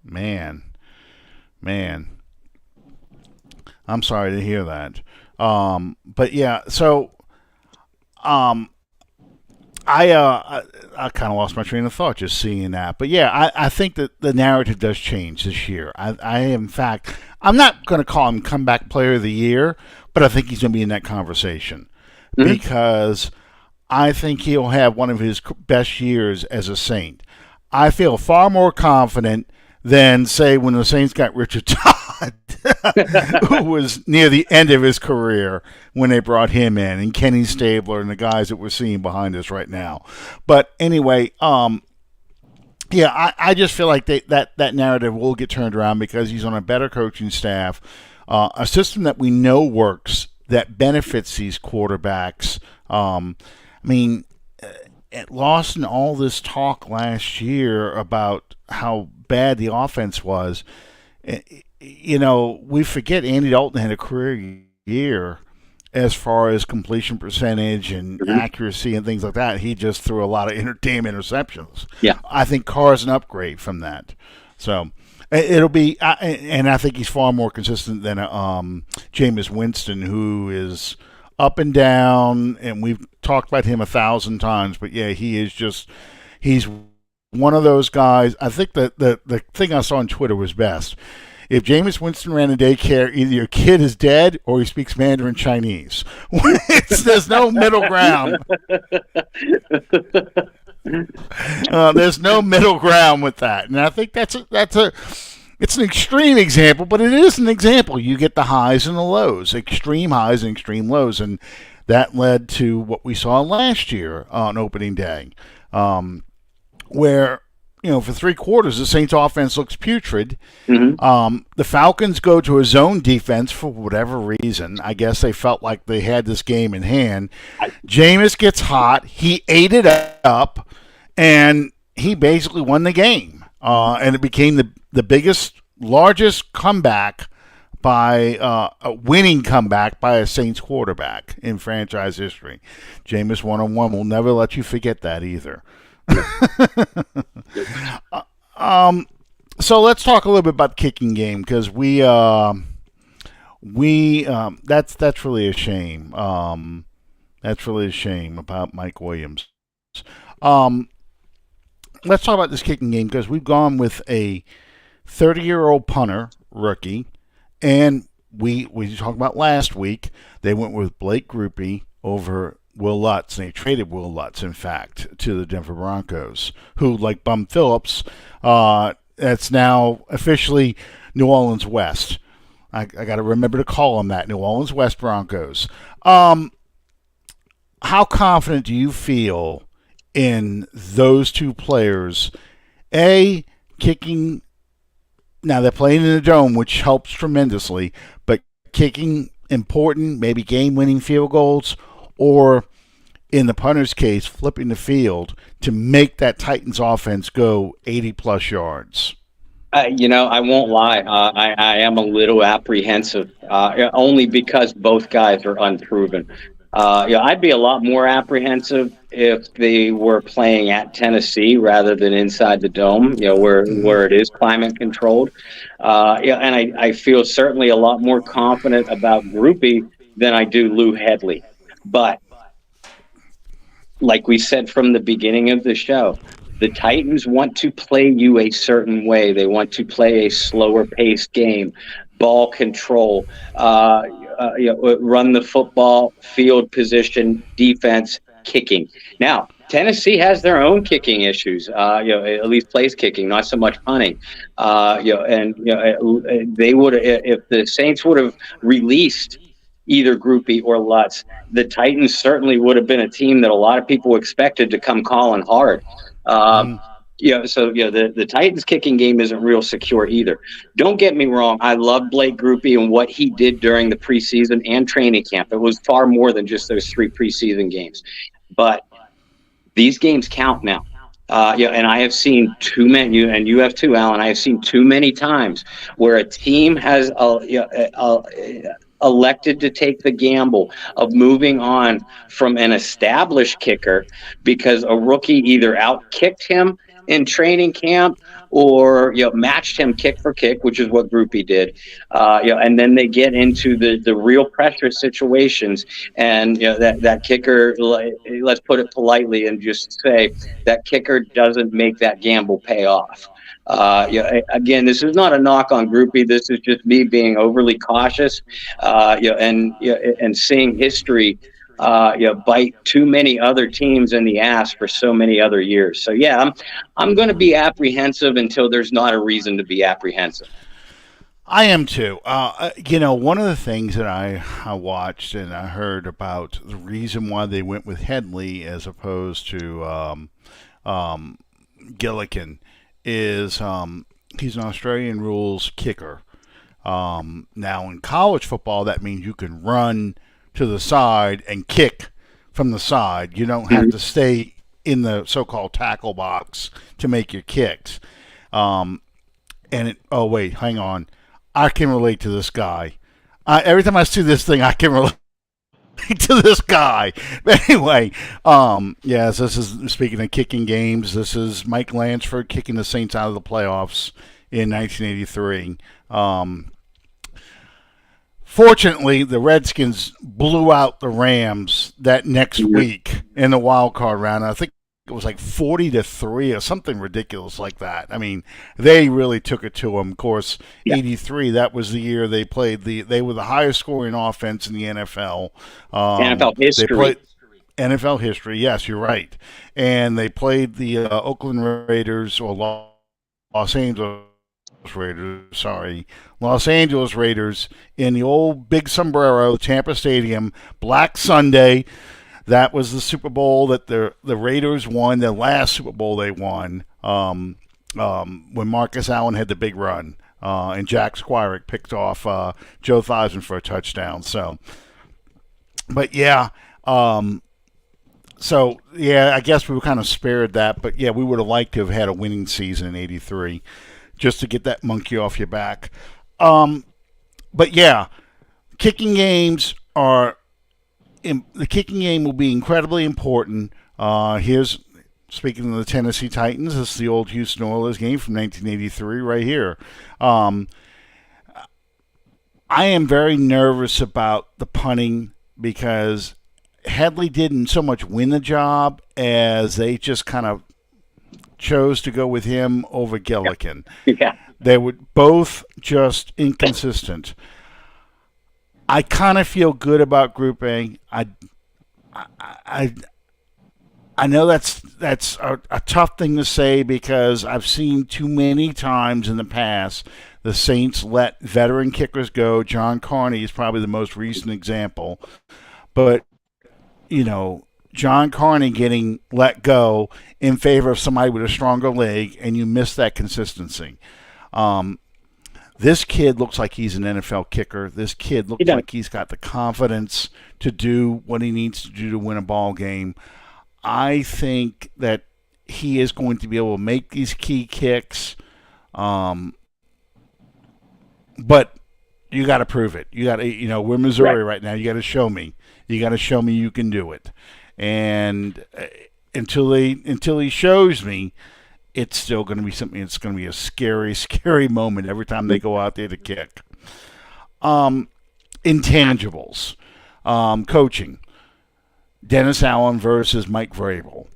Man. I'm sorry to hear that. I kind of lost my train of thought just seeing that. But I think that the narrative does change this year. In fact, I'm not going to call him comeback player of the year, but I think he's going to be in that conversation because I think he'll have one of his best years as a Saint. I feel far more confident than say when the Saints got Richard Todd, who was near the end of his career when they brought him in, and Kenny Stabler and the guys that we're seeing behind us right now. But anyway, yeah, I just feel like that narrative will get turned around because he's on a better coaching staff, a system that we know works that benefits these quarterbacks. I mean, it lost in all this talk last year about how bad the offense was. We forget Andy Dalton had a career year as far as completion percentage and accuracy and things like that. He just threw a lot of damn interceptions. Yeah. I think Carr's an upgrade from that. So it'll be, and I think he's far more consistent than Jameis Winston, who is up and down, and we've talked about him 1,000 times. But yeah, he's one of those guys. I think that the thing I saw on Twitter was best. If Jameis Winston ran a daycare, either your kid is dead or he speaks Mandarin Chinese. There's no middle ground. There's no middle ground with that, and I think it's an extreme example, but it is an example. You get the highs and the lows, extreme highs and extreme lows, and that led to what we saw last year on opening day, where for 3 quarters the Saints' offense looks putrid. Mm-hmm. The Falcons go to a zone defense for whatever reason. I guess they felt like they had this game in hand. Jameis gets hot. He ate it up, and he basically won the game. And it became the biggest, largest comeback by a winning comeback by a Saints quarterback in franchise history. Jameis 1-on-1 will never let you forget that either. So let's talk a little bit about the kicking game because that's really a shame. That's really a shame about Mike Williams. Let's talk about this kicking game because we've gone with a 30-year-old punter rookie, and we talked about last week. They went with Blake Grupe over Will Lutz, and they traded Will Lutz, in fact, to the Denver Broncos, who, like Bum Phillips, that's now officially New Orleans West. I got to remember to call them that, New Orleans West Broncos. How confident do you feel in those two players? Kicking. Now, they're playing in the dome, which helps tremendously, but kicking important, maybe game-winning field goals, or in the punter's case, flipping the field to make that Titans offense go 80-plus yards. I won't lie. I am a little apprehensive, only because both guys are unproven. I'd be a lot more apprehensive if they were playing at Tennessee rather than inside the dome, where it is climate controlled. And I feel certainly a lot more confident about Grupe than I do Lou Hedley. But like we said from the beginning of the show, the Titans want to play you a certain way. They want to play a slower paced game, ball control, run the football, field position, defense, kicking. Now, Tennessee has their own kicking issues, at least place kicking, not so much punting. They would, if the Saints would have released either Grupe or Lutz, the Titans certainly would have been a team that a lot of people expected to come calling hard. The Titans kicking game isn't real secure either. Don't get me wrong. I love Blake Grupe and what he did during the preseason and training camp. It was far more than just those 3 preseason games. But these games count now. And I have seen too many, and you have too, Alan. I have seen too many times where a team has elected to take the gamble of moving on from an established kicker because a rookie either out-kicked him in training camp or matched him kick for kick, which is what Grupe did. And then they get into the real pressure situations, and that kicker, let's put it politely and just say that kicker doesn't make that gamble pay off. Again, this is not a knock on Grupe. This is just me being overly cautious, and seeing history bite too many other teams in the ass for so many other years. So yeah, I'm going to be apprehensive until there's not a reason to be apprehensive. I am too. One of the things that I watched and I heard about the reason why they went with Headley as opposed to Gillikin is he's an Australian rules kicker. Now, in college football, that means you can run to the side and kick from the side. You don't have to stay in the so-called tackle box to make your kicks. Oh, wait, hang on. I can relate to this guy. Every time I see this thing, I can relate to this guy. But anyway, yes, this is, speaking of kicking games, this is Mike Lansford kicking the Saints out of the playoffs in 1983. Fortunately, the Redskins blew out the Rams that next week in the wild card round. I think it was like 40-3 or something ridiculous like that. I mean, they really took it to them. Of course, 83, that was the year they played they were the highest scoring offense in the NFL. NFL history. NFL history, yes, you're right. And they played the Oakland Raiders, or Los Angeles Raiders in the old Big Sombrero, Tampa Stadium, Black Sunday. That was the Super Bowl that the Raiders won, the last Super Bowl they won, when Marcus Allen had the big run, and Jack Squirick picked off Joe Theismann for a touchdown. So, but yeah, I guess we were kind of spared that. But yeah, we would have liked to have had a winning season in '83, just to get that monkey off your back. But yeah, kicking games are. The kicking game will be incredibly important. Here's, speaking of the Tennessee Titans, this is the old Houston Oilers game from 1983 right here. I am very nervous about the punting because Headley didn't so much win the job as they just kind of chose to go with him over Gillikin. Yeah. They were both just inconsistent. I kind of feel good about Group A. I know that's a tough thing to say because I've seen too many times in the past the Saints let veteran kickers go. John Carney is probably the most recent example. But, John Carney getting let go in favor of somebody with a stronger leg, and you miss that consistency. This kid looks like he's an NFL kicker. This kid looks like he's got the confidence to do what he needs to do to win a ball game. I think that he is going to be able to make these key kicks. But you got to prove it. You got to, we're Missouri right now. You got to show me. You got to show me you can do it. And until he shows me, it's still going to be something that's going to be a scary, scary moment every time they go out there to kick. Intangibles. Coaching. Dennis Allen versus Mike Vrabel.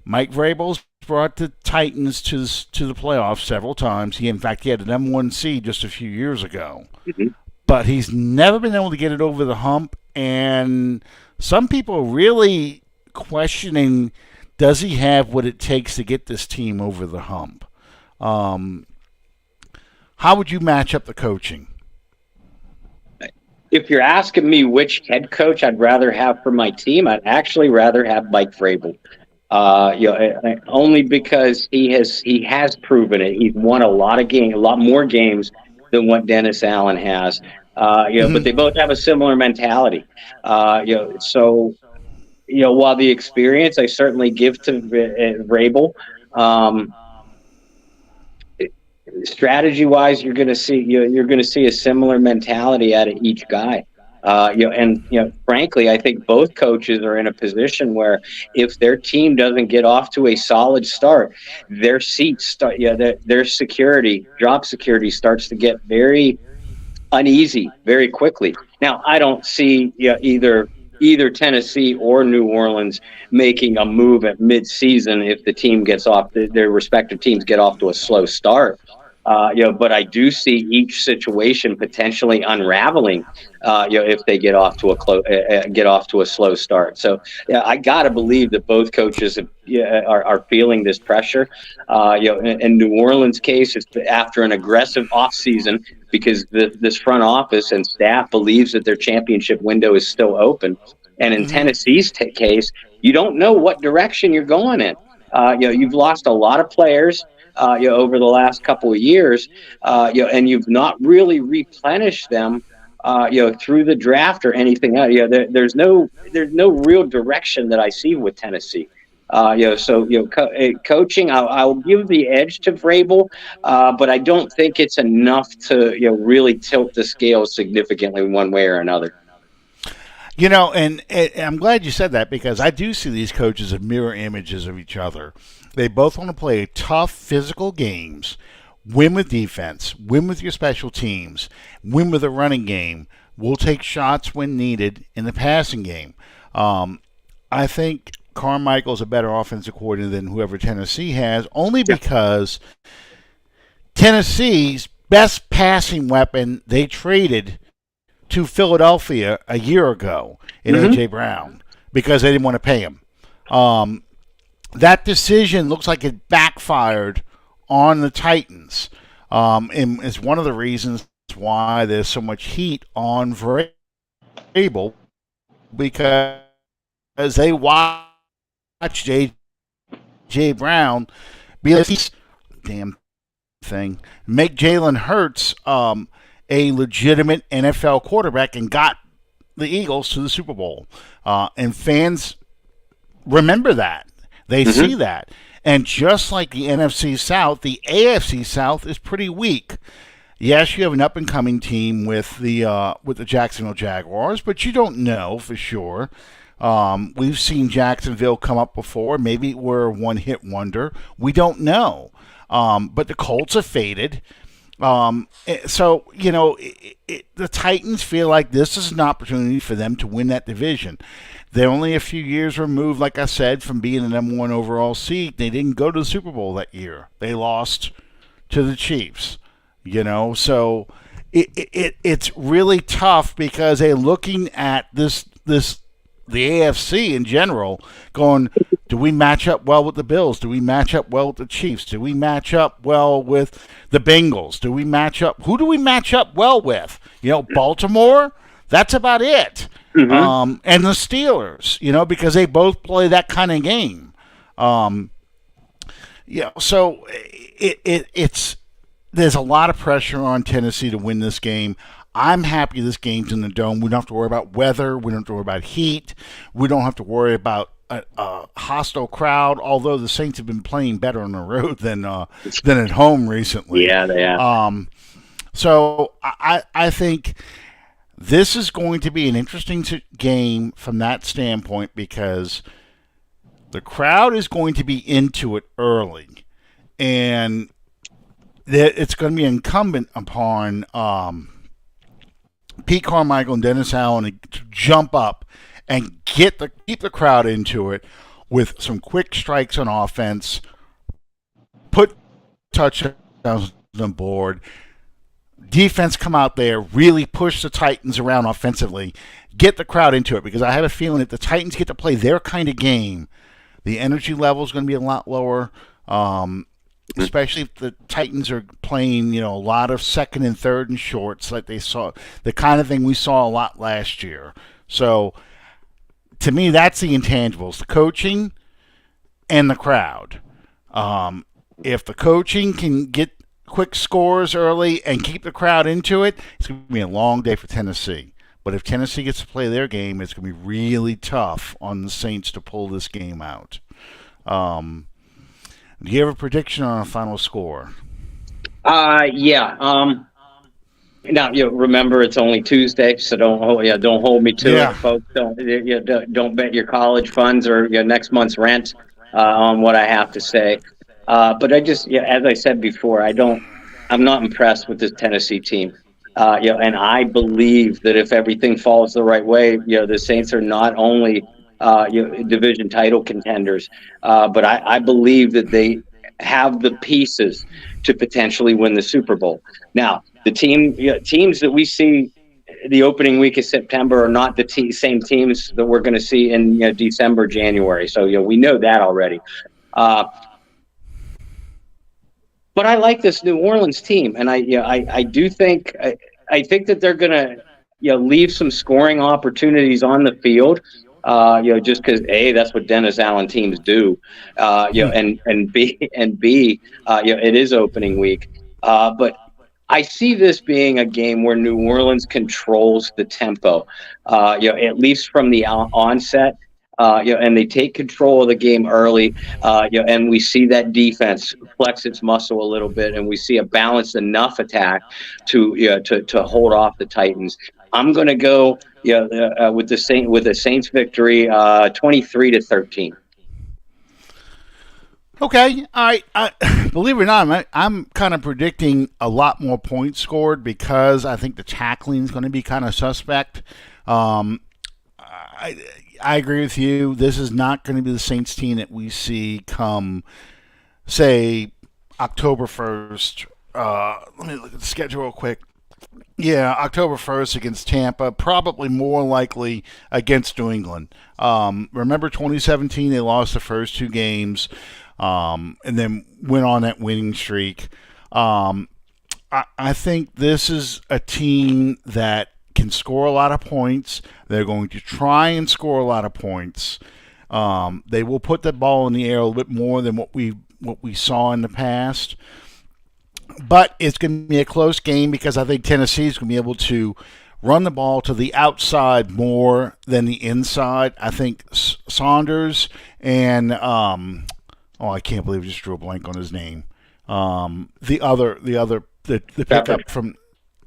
Mike Vrabel's brought the Titans to the playoffs several times. He had the number one seed just a few years ago. Mm-hmm. But he's never been able to get it over the hump. And some people are really questioning, does he have what it takes to get this team over the hump? How would you match up the coaching? If you're asking me which head coach I'd rather have for my team, I'd actually rather have Mike Vrabel. Only because he has proven it. He's won a lot more games than what Dennis Allen has. But they both have a similar mentality. So while the experience I certainly give to Vrabel, strategy-wise, you're going to see a similar mentality out of each guy. Frankly, I think both coaches are in a position where if their team doesn't get off to a solid start, their seats start. Their job security starts to get very uneasy very quickly. Now, I don't see either Tennessee or New Orleans making a move at mid-season if the team gets off, their respective teams get off to a slow start. But I do see each situation potentially unraveling, if they get off to a slow start. So yeah, I got to believe that both coaches are feeling this pressure. In New Orleans' case, it's after an aggressive offseason because this front office and staff believes that their championship window is still open. And in Tennessee's case, you don't know what direction you're going in. You've lost a lot of players, over the last couple of years, and you've not really replenished them, through the draft or anything else. There's no real direction that I see with Tennessee. Coaching, I'll give the edge to Vrabel, but I don't think it's enough to really tilt the scale significantly one way or another. And I'm glad you said that because I do see these coaches as mirror images of each other. They both want to play tough physical games, win with defense, win with your special teams, win with a running game. We'll take shots when needed in the passing game. I think Carmichael's a better offensive coordinator than whoever Tennessee has, only because Tennessee's best passing weapon they traded to Philadelphia a year ago in A.J. Brown because they didn't want to pay him. That decision looks like it backfired on the Titans, and it's one of the reasons why there's so much heat on Vrabel because they watched A.J. Brown be a damn thing, make Jalen Hurts a legitimate NFL quarterback and got the Eagles to the Super Bowl. And fans remember that. They see that. And just like the NFC South, the AFC South is pretty weak. Yes, you have an up-and-coming team with the Jacksonville Jaguars, but you don't know for sure. We've seen Jacksonville come up before. Maybe we're a one-hit wonder. We don't know. But the Colts have faded. So, the Titans feel like this is an opportunity for them to win that division. They're only a few years removed, like I said, from being the number one overall seed. They didn't go to the Super Bowl that year. They lost to the Chiefs, So it's really tough because they're looking at the AFC in general going, do we match up well with the Bills? Do we match up well with the Chiefs? Do we match up well with the Bengals? Who do we match up well with? Baltimore? That's about it. And the Steelers, because they both play that kind of game. So it's there's a lot of pressure on Tennessee to win this game. I'm happy this game's in the Dome. We don't have to worry about weather. We don't have to worry about heat. We don't have to worry about a hostile crowd, although the Saints have been playing better on the road than at home recently. Yeah, they have. So I think this is going to be an interesting game from that standpoint because the crowd is going to be into it early, and it's going to be incumbent upon Pete Carmichael and Dennis Allen to jump up and keep the crowd into it with some quick strikes on offense, put touchdowns on the board. Defense come out there, really push the Titans around offensively, get the crowd into it, because I have a feeling if the Titans get to play their kind of game, the energy level is going to be a lot lower, especially if the Titans are playing, a lot of second and third and shorts like they saw, the kind of thing we saw a lot last year. So, to me, that's the intangibles, the coaching and the crowd. If the coaching can get quick scores early and keep the crowd into it, it's going to be a long day for Tennessee. But if Tennessee gets to play their game, it's going to be really tough on the Saints to pull this game out. Do you have a prediction on a final score? Yeah. Now, remember it's only Tuesday, so don't hold me to it, folks. Don't bet your college funds or your next month's rent on what I have to say. But I just, as I said before, I'm not impressed with this Tennessee team. And I believe that if everything falls the right way, the Saints are not only division title contenders, but I believe that they have the pieces to potentially win the Super Bowl. Now, the teams that we see the opening week of September are not the same teams that we're going to see in December, January. So we know that already. But I like this New Orleans team, and I do think I think that they're going to leave some scoring opportunities on the field. Just because that's what Dennis Allen teams do. And B, it is opening week. But I see this being a game where New Orleans controls the tempo, at least from the onset. And they take control of the game early, and we see that defense flex its muscle a little bit, and we see a balanced enough attack to hold off the Titans. I'm going to go with the Saints victory, 23-13. Okay, I believe it or not, I'm kind of predicting a lot more points scored because I think the tackling is going to be kind of suspect. I agree with you. This is not going to be the Saints team that we see come, say, October 1st. Let me look at the schedule real quick. Yeah, October 1st against Tampa, probably more likely against New England. Remember 2017, they lost the first two games and then went on that winning streak. I think this is a team that can score a lot of points. They're going to try and score a lot of points. They will put the ball in the air a little bit more than what we saw in the past. But it's going to be a close game because I think Tennessee is going to be able to run the ball to the outside more than the inside. I think Saunders and I can't believe I just drew a blank on his name. The pickup from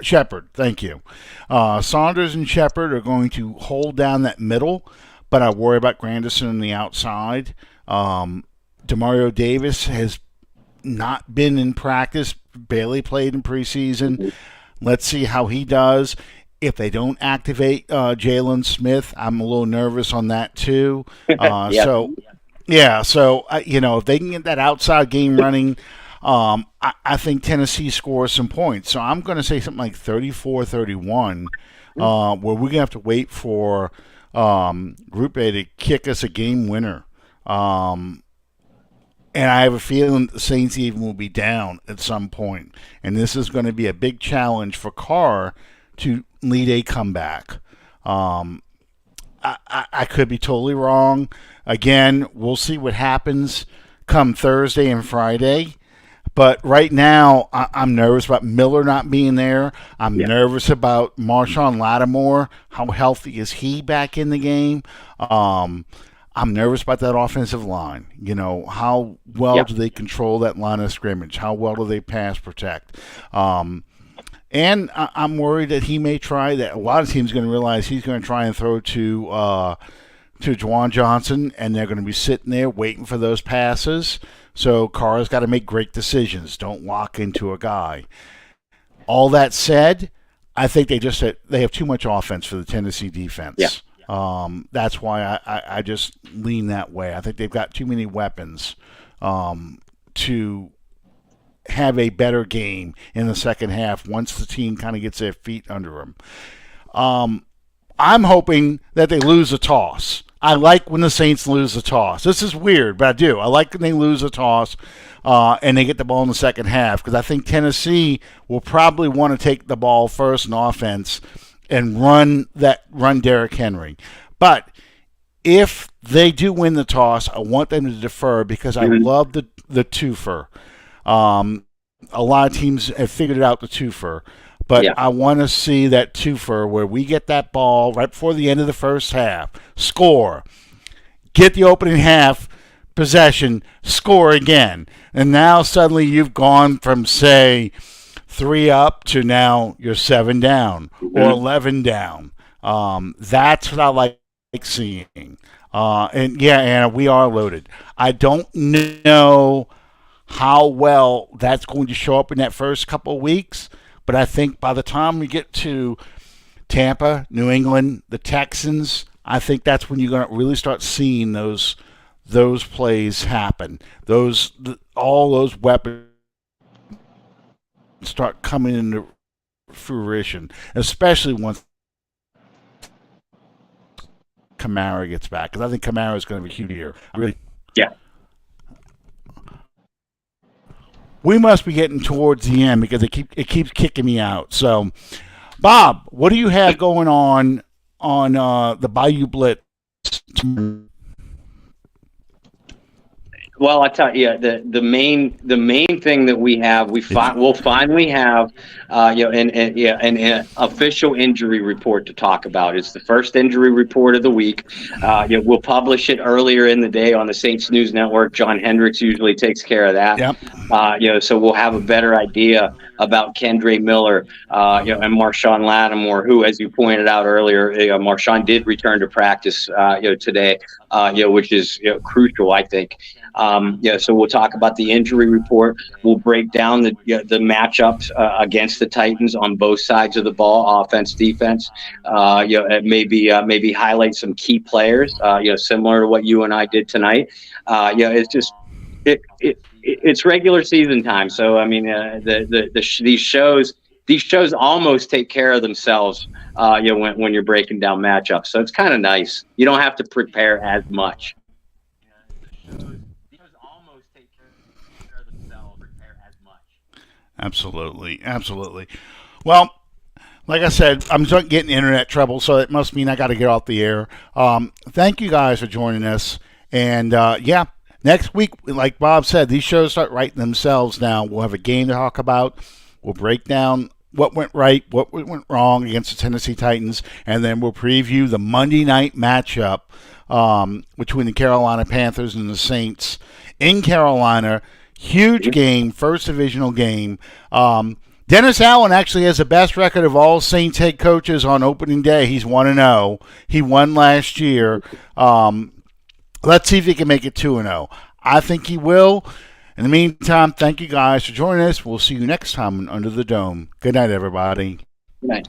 Shepard, thank you. Saunders and Shepard are going to hold down that middle, but I worry about Granderson on the outside. Demario Davis has not been in practice, barely played in preseason. Let's see how he does. If they don't activate Jalen Smith, I'm a little nervous on that too. So if they can get that outside game running, I think Tennessee scores some points. So I'm going to say something like 34-31, where we're going to have to wait for Group A to kick us a game winner. And I have a feeling the Saints even will be down at some point. And this is going to be a big challenge for Carr to lead a comeback. I could be totally wrong. Again, we'll see what happens come Thursday and Friday. But right now, I'm nervous about Miller not being there. I'm nervous about Marshawn Lattimore. How healthy is he back in the game? I'm nervous about that offensive line. How well do they control that line of scrimmage? How well do they pass protect? And I'm worried that he may try that. A lot of teams are going to realize he's going to try and throw to Juwan Johnson, and they're going to be sitting there waiting for those passes. So Carr's got to make great decisions. Don't lock into a guy. All that said, I think they have too much offense for the Tennessee defense. Yeah. That's why I just lean that way. I think they've got too many weapons to have a better game in the second half once the team kind of gets their feet under them. I'm hoping that they lose a toss. I like when the Saints lose the toss. This is weird, but I do. I like when they lose a toss and they get the ball in the second half because I think Tennessee will probably want to take the ball first in offense and run Derrick Henry. But if they do win the toss, I want them to defer because I love the twofer. A lot of teams have figured out the twofer. But I want to see that twofer where we get that ball right before the end of the first half, score, get the opening half possession, score again. And now suddenly you've gone from, say, 3 up to now you're 7 down or 11 down. That's what I like seeing. And Anna, we are loaded. I don't know how well that's going to show up in that first couple of weeks. But I think by the time we get to Tampa, New England, the Texans, I think that's when you're going to really start seeing those plays happen. all those weapons start coming into fruition, especially once Kamara gets back, because I think Kamara is going to be huge here. Really. Yeah. We must be getting towards the end because it keeps kicking me out. So, Bob, what do you have going on the Bayou Blitz? Well, I tell you, the main thing that we have, we'll finally have, an official injury report to talk about. It's the first injury report of the week. We'll publish it earlier in the day on the Saints News Network. John Hendricks usually takes care of that. Yep. So we'll have a better idea about Kendre Miller, and Marshawn Lattimore, who, as you pointed out earlier, Marshawn did return to practice, today, which is crucial, I think. So we'll talk about the injury report. We'll break down the matchups against the Titans on both sides of the ball, offense, defense. And maybe highlight some key players. Similar to what you and I did tonight. It's just it's regular season time. So I mean, these shows almost take care of themselves. When you're breaking down matchups, so it's kind of nice. You don't have to prepare as much. Absolutely. Well, like I said, I'm getting internet trouble, so it must mean I got to get off the air. Thank you guys for joining us. And, next week, like Bob said, these shows start writing themselves now. We'll have a game to talk about. We'll break down what went right, what went wrong against the Tennessee Titans, and then we'll preview the Monday night matchup between the Carolina Panthers and the Saints in Carolina. Huge game, first divisional game. Dennis Allen actually has the best record of all Saints head coaches on opening day. He's 1-0. He won last year. Let's see if he can make it 2-0. I think he will. In the meantime, thank you guys for joining us. We'll see you next time on Under the Dome. Good night, everybody. Good night.